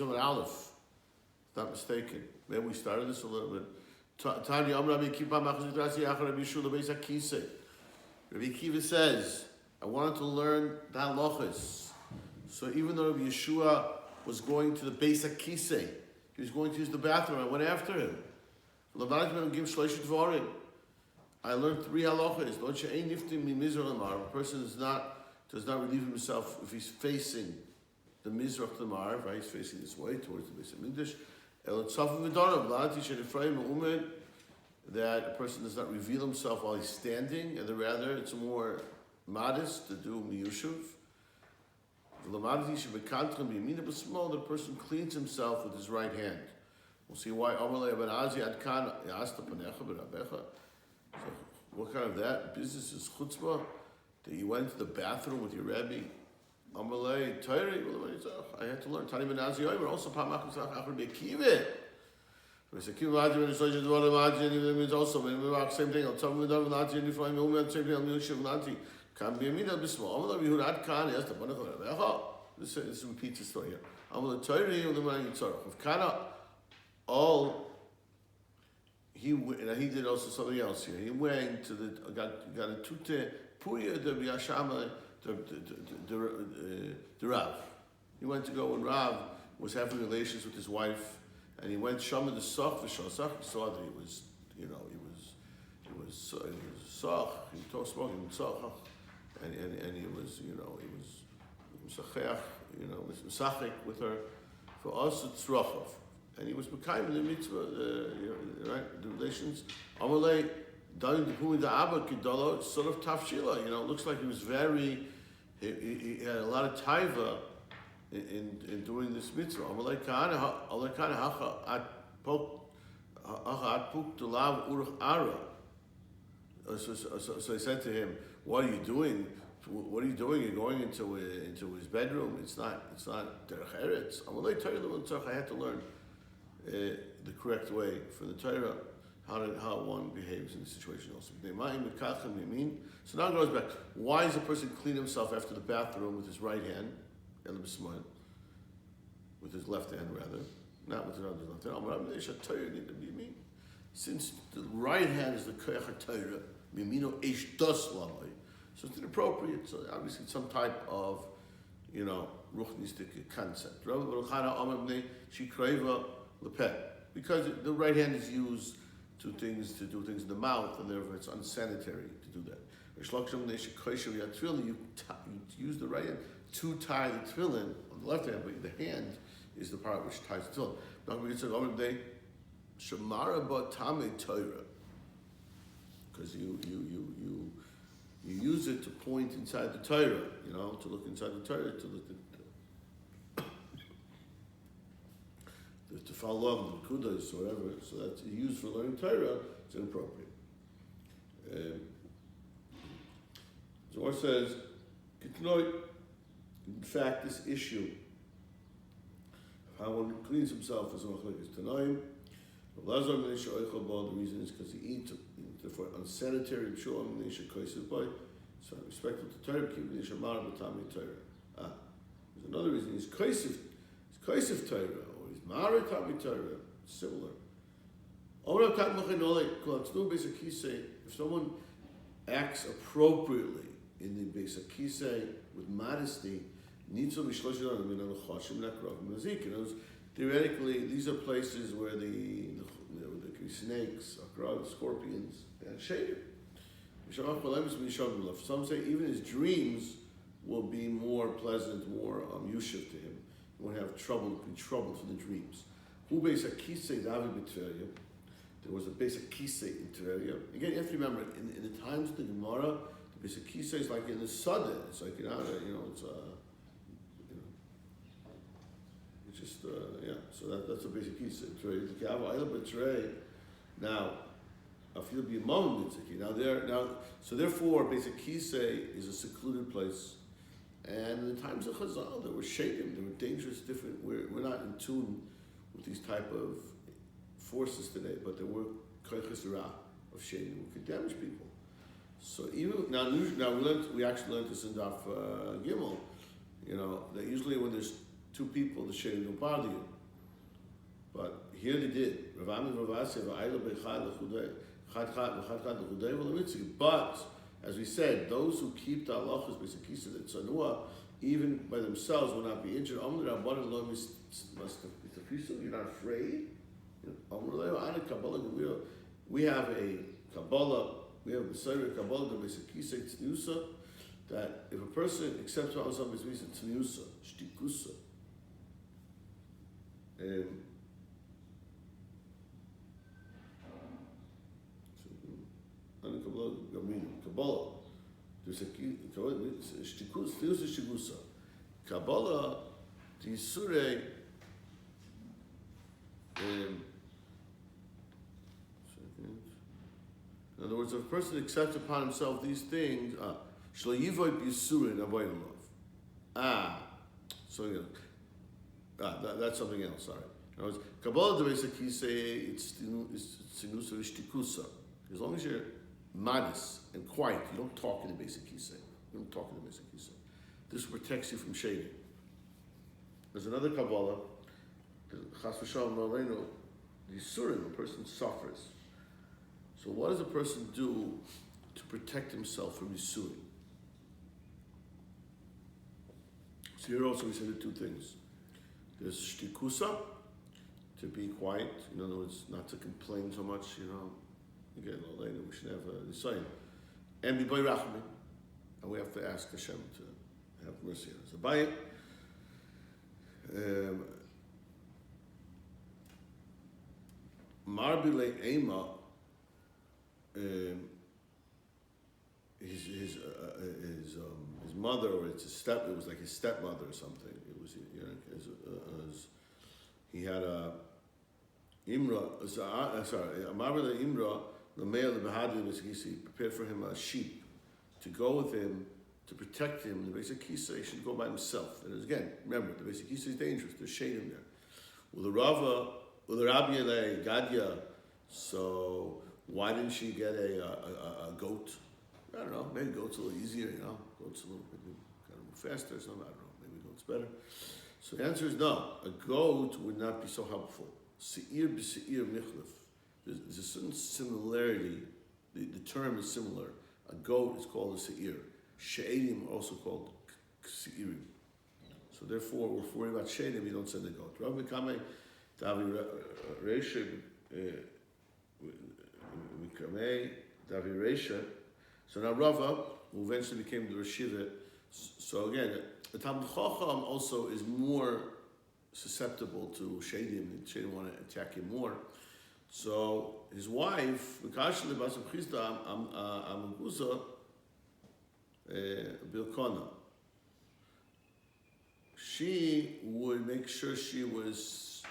Aleph, if not mistaken. Maybe we started this a little bit. Tanya Rabbi Akiva says, I wanted to learn the halachas. So even though Rabbi Yeshua was going to the Beis HaKisei, he was going to use the bathroom, I went after him. I learned 3 halachas. A person does not relieve himself if he's facing the Mizrach the Ma'ariv, right? He's facing this way towards the Beis HaMikdash. That a person does not reveal himself while he's standing, and rather it's more modest to do miyushuv. The person cleans himself with his right hand. We'll see why. So what kind of that business is chutzpah? That you went to the bathroom with your Rebbe? I had to learn. Tani Benazi Yomer also Pamach Achar Bekive. Means also same thing. I'll tell me that Nati and Ifraim Umet same thing. I'll Yusuf Nati can be a minute bismol. I'm going to Kan yes the Banach. This repeats the story here. I'm going to tell you the man Yitzhak of Kana. All he did also something else here. He went to the got a tute puya de Yashama. The Rav. He went to go when Rav was having relations with his wife, and he went Shama the Soch v'Shosach. He saw that he was Soch. He was smoking Soch, and he was Mesachach, Mesachik with her. For us, it's Rachov, and he was Mekayim the mitzvah, right? The relations. Amalei. Sort of tafshila, it looks like he was he had a lot of taiva in doing this mitzvah. So I said to him, "What are you doing? What are you doing? You're going into his bedroom. It's not derech eretz." I had to learn the correct way for the Torah. How one behaves in the situation also. So now it goes back. Why does a person clean himself after the bathroom with his right hand, with his left hand rather, not with his left hand? Since the right hand is the koyach Torah, so it's inappropriate. So obviously it's some type of, ruchnistic concept. Because the right hand is used to do things in the mouth, and therefore it's unsanitary to do that. You use the right hand to tie the tefillin on the left hand, but the hand is the part which ties the tefillin. Because you use it to point inside the Torah, to look inside the Torah, to look to follow along the kudas or whatever, so that's used for learning Torah, it's inappropriate. Zohar says, in fact, this issue of how one cleans himself is tanaim. The reason is because he eats, therefore unsanitary. So respectful to Torah, there's another reason. He's kaisiv Torah. Similar. If someone acts appropriately in the Beis HaKisei with modesty, theoretically, these are places where there could be snakes, scorpions, and shade. Some say even his dreams will be more pleasant, more yushiv to him. He won't have trouble for the dreams. There was a Beis HaKisei in Tveria. Again, you have to remember, in the times of the Gemara, the Beis HaKisei is like in the Sadeh. It's like, it's just, so that's a Beis HaKisei. Now, Afil B'Yamam Mitzaki. So therefore, Beis HaKisei is a secluded place. And in the times of Chazal, there were shadim, there were dangerous, different. We're not in tune with these type of forces today, but there were koyches ra of shadim who could damage people. So even now we actually learned this in Daf Gimel. That usually when there's two people, the shade don't bother you. But here they did. But as we said, those who keep the halachas b'sekisa the tzanua, even by themselves, will not be injured. You're not afraid. We have a Kabbalah, we have a Messiah Kabbalah, the b'sekisa tzniusa, that if a person accepts Allah as tzniusa, shtikusa, Kabbalah. There's a shtikus, Kabbalah, the Surah. In other words, if a person accepts upon himself these things, so that's something else. Sorry. In other words, Kabbalah, the basic key say it's shtikusa. As long as you're modest and quiet, you don't talk in the basic kisei. You don't talk in the basic kisei. This protects you from shading. There's another Kabbalah, Chas v'shalom Malenu, the Yisurim, a person suffers. So what does a person do to protect himself from Yisurim? So here also we say the two things. There's shtikusa, to be quiet, in other words, not to complain so much, Again, later we should have the same. And be by Rachman. And we have to ask Hashem to have mercy on us. Abaye, Marbile Ema, his mother, or it was like his stepmother or something. It was, he had a Imra, Marbile Imra, the male, the Bahadi, he prepared for him a sheep to go with him, to protect him. The basic kisa, he should go by himself. And again, remember, the basic kisa is dangerous. There's shade in there. Well, the Rabbi Elei, Gadya, so why didn't she get a goat? I don't know, maybe goat's a little easier, Goat's a little bit kind of move faster or something, I don't know, maybe goat's better. So the answer is no, a goat would not be so helpful. Se'ir b'se'ir michlef. There's a certain similarity. The term is similar. A goat is called a se'ir. She'edim are also called se'irim. So therefore, if we're worried about she'edim, you don't send a goat. Rav Mikame, Davi Reisha, Mikame, Davi Reisha. So now Rava, who eventually became the Rosh Yeshiva, so again, the Talmud Chacham also is more susceptible to she'edim. The she'edim want to attack him more. So his wife, Mikashli Basam Chisda Amagusa Bilkona, she would make sure she was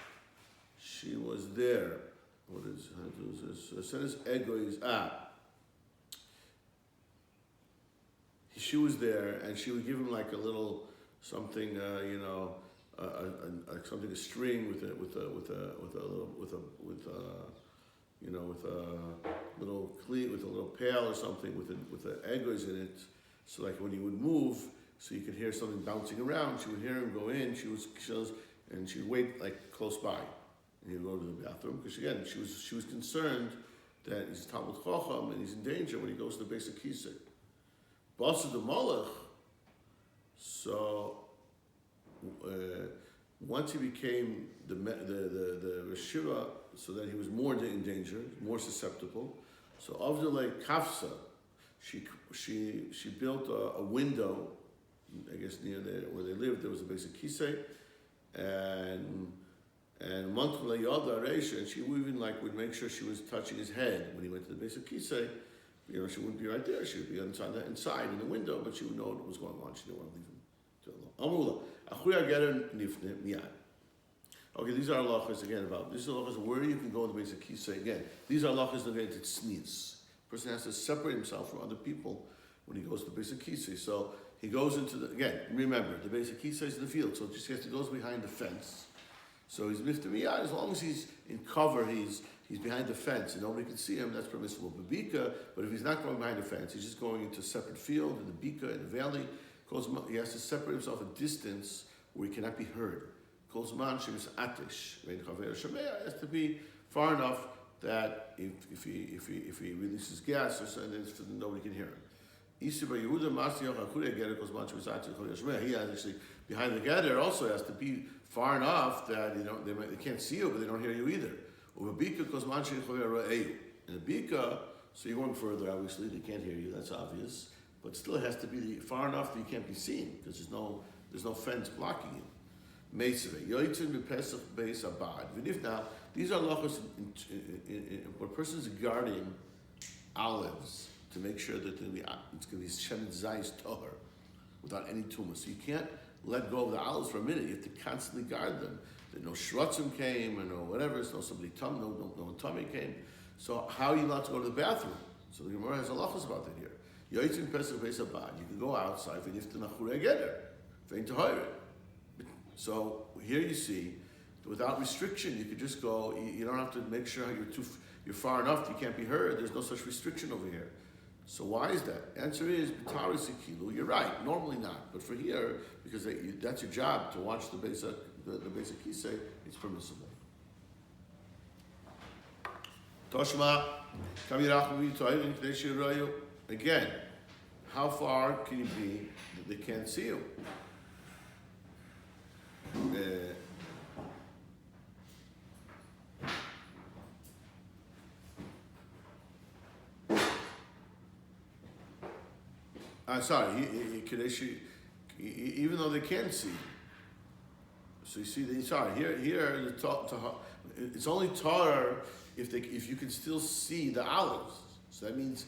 there. What is how to do this? Says ego is she was there, and she would give him like a little something, something, a string with a little pail or something with the egos in it, so like when he would move, so you could hear something bouncing around, she would hear him go in. And she'd wait like close by, and he'd go to the bathroom because again she was concerned that he's Talmud Chacham and he's in danger when he goes to the basic kisei. Basa the Malach. So once he became the Rosh Yeshiva, so that he was more in danger, more susceptible. So Avdalai Kafsa, she built a window, I guess near there where they lived. There was a basic kisei, and Montclair Yada Reisha, and she even would make sure she was touching his head when he went to the basic kisei. She wouldn't be right there. She would be inside in the window, but she would know what was going on. She didn't want to leave him too alone. Okay, these are halachas again about these are halachas where you can go in the basic kisei again. These are halachas related to tznius. A person has to separate himself from other people when he goes to the basic kisei. So he goes into remember the basic kisei is in the field, so just he has to go behind the fence. So he's miftamiyad, as long as he's in cover, he's behind the fence and nobody can see him, that's permissible. But if he's not going behind the fence, he's just going into a separate field in the bika, in the valley, he has to separate himself a distance where he cannot be heard. Kozman Shemis Atish, Vein Chaver Shemea, has to be far enough that if he releases gas or something, nobody can hear him. He actually, behind the gather also has to be far enough that they can't see you, but they don't hear you either. In a bika, so you're going further, obviously, they can't hear you, that's obvious. But still it has to be far enough that you can't be seen, because there's no fence blocking you. Now, these are halachos where a person's guarding olives to make sure that it's going to be shemen zayis tohar without any tumah. So you can't let go of the olives for a minute. You have to constantly guard them. That no shrotzim came or no whatever. No somebody no tummy came. So how are you allowed to go to the bathroom? So the Gemara has halachos about that here. You can go outside for nifta nachurei geder, vein tohar. So here you see, without restriction, you could just go. You don't have to make sure you're far enough that you can't be heard. There's no such restriction over here. So why is that? Answer is b'tari sikilu. You're right. Normally not, but for here, because that's your job to watch the basic kisei, it's permissible. Toshma again. How far can you be that they can't see you? Even though they can see. So you see, here it's only taller if you can still see the olives. So that means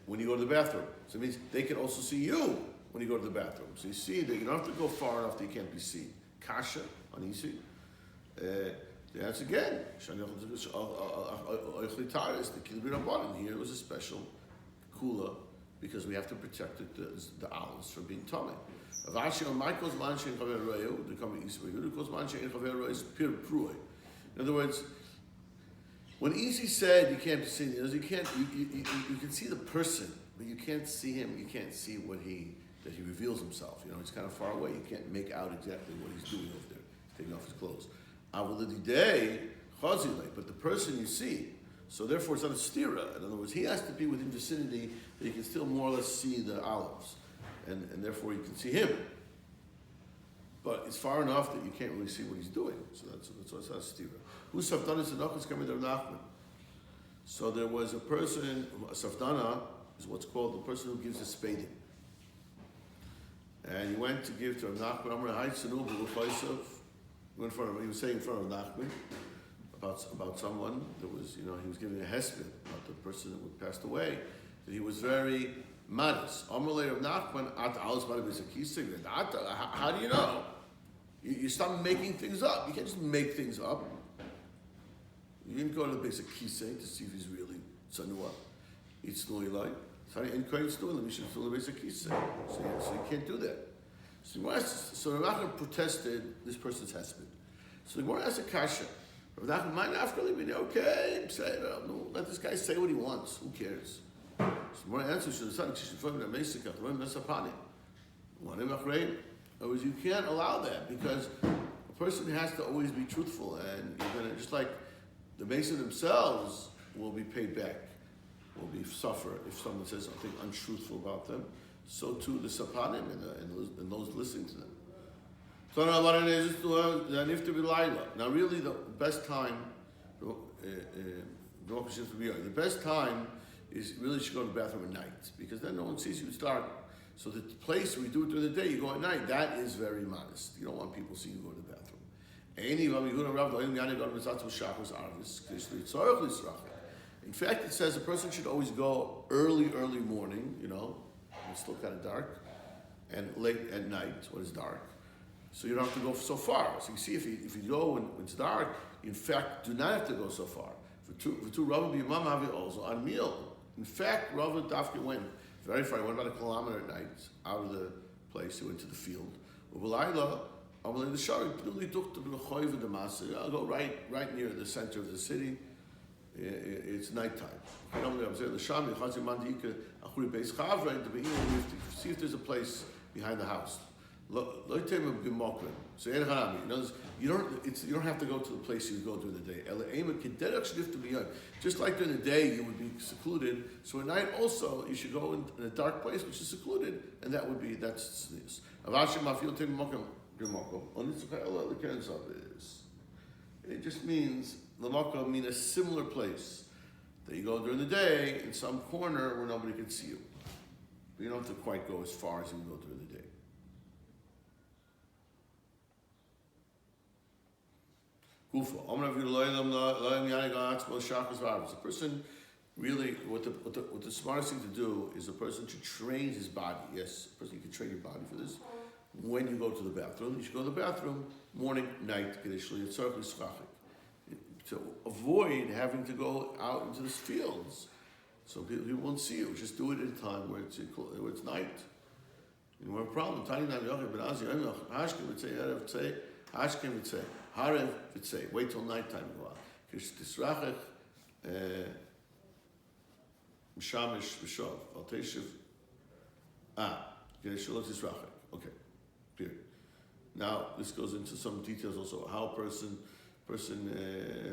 when you go to the bathroom. So it means they can also see you when you go to the bathroom. So you see that you don't have to go far enough that you can't be seen. Kasha, anisi. That's again. Here it was a special kula because we have to protect the olives from being tummy. In other words, when Easy said you can't see him, you can see the person, but you can't see him. You can't see that he reveals himself. He's kind of far away. You can't make out exactly what he's doing over there. He's taking off his clothes. But the person you see, so therefore it's not a stira. In other words, he has to be within vicinity that you can still more or less see the olives, and therefore you can see him. But it's far enough that you can't really see what he's doing. So that's why it's not a stira. Who's Safdana Tzedakah is coming to Rav Nachman. So there was a person, a Safdana is what's called the person who gives a spading. And he went to give to Rav Nachman, Amr Hai Tzenu B'Luchaisav. He was saying in front of Nachman about someone that was, he was giving a hesped about the person that passed away, that he was very modest. Amr Lei Rav Nachman, how do you know? You stop making things up. You can't just make things up. You didn't go to the basic kisei to see if he's really tzanua. It's like so you can't do that. So Rav Nachman protested this person's husband. So the Gemara asked a kasha. Rav Nachman might not really be okay. Say, no, let this guy say what he wants. Who cares? So the Gemara answers, you can't allow that because a person has to always be truthful, and you're gonna just like the Mason themselves will be paid back, will be suffer if someone says something untruthful about them. So too the sapanim and those listening to them. Now really the best time, the best time is really you should go to the bathroom at night because then no one sees you. It's dark. So the place where you do it during the day, you go at night. That is very modest. You don't want people seeing you go to the bathroom. In fact, it says a person should always go early morning, it's still kind of dark, and late at night when it's dark. So you don't have to go so far. So you see, if you go when it's dark, in fact, do not have to go so far. Also on meal. In fact, Rav Dafka went very far. He went about 1 kilometer at night out of the place. He went to the field. I'll go right near the center of the city. It's nighttime. See if there's a place behind the house. So you don't have to go to the place you go during the day. Just like during the day you would be secluded, so at night also you should go in a dark place which is secluded, and that's tznius. It just means l'makom mean a similar place that you go during the day in some corner where nobody can see you. But you don't have to quite go as far as you go during the day. The person really, what the smartest thing to do is a person should train his body. Yes, a person, you can train your body for this. When you go to the bathroom, you should go to the bathroom morning, night, to avoid having to go out into the fields. So people won't see you. Just do it at a time where it's night. You don't have a problem. Wait till nighttime to go out. Okay. Period. Now this goes into some details also. How a person has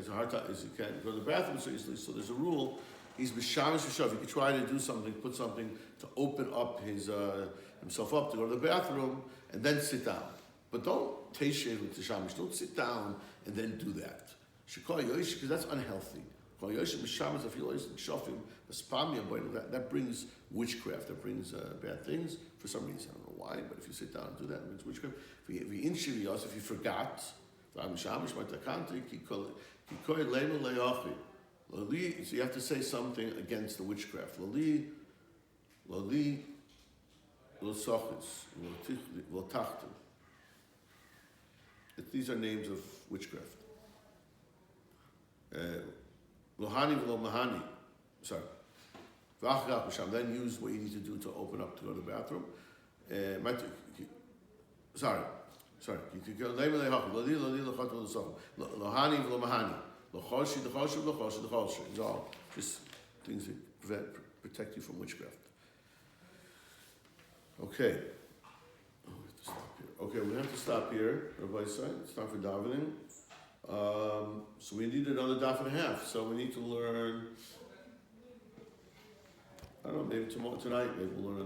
a hard time is he can't go to the bathroom so easily. So there's a rule. He's b'shamish v'shav. He could try to do something, put something to open up himself up to go to the bathroom and then sit down. But don't teishev with the shamish. Don't sit down and then do that. Because that's unhealthy. That brings witchcraft. That brings bad things for some reason. I don't know why, but if you sit down and do that, it brings witchcraft. If you forgot, so you have to say something against the witchcraft. These are names of witchcraft. Lohani v'lo mahani. Sorry. Then use what you need to do to open up to go to the bathroom. Sorry. Lohani v'lo mahani. Lochoshi. It's all just things that protect you from witchcraft. Okay. We have to stop here. Everybody say it's time for davening. So we need another daf and a half. So we need to learn. I don't know. Maybe tonight. Maybe we'll learn.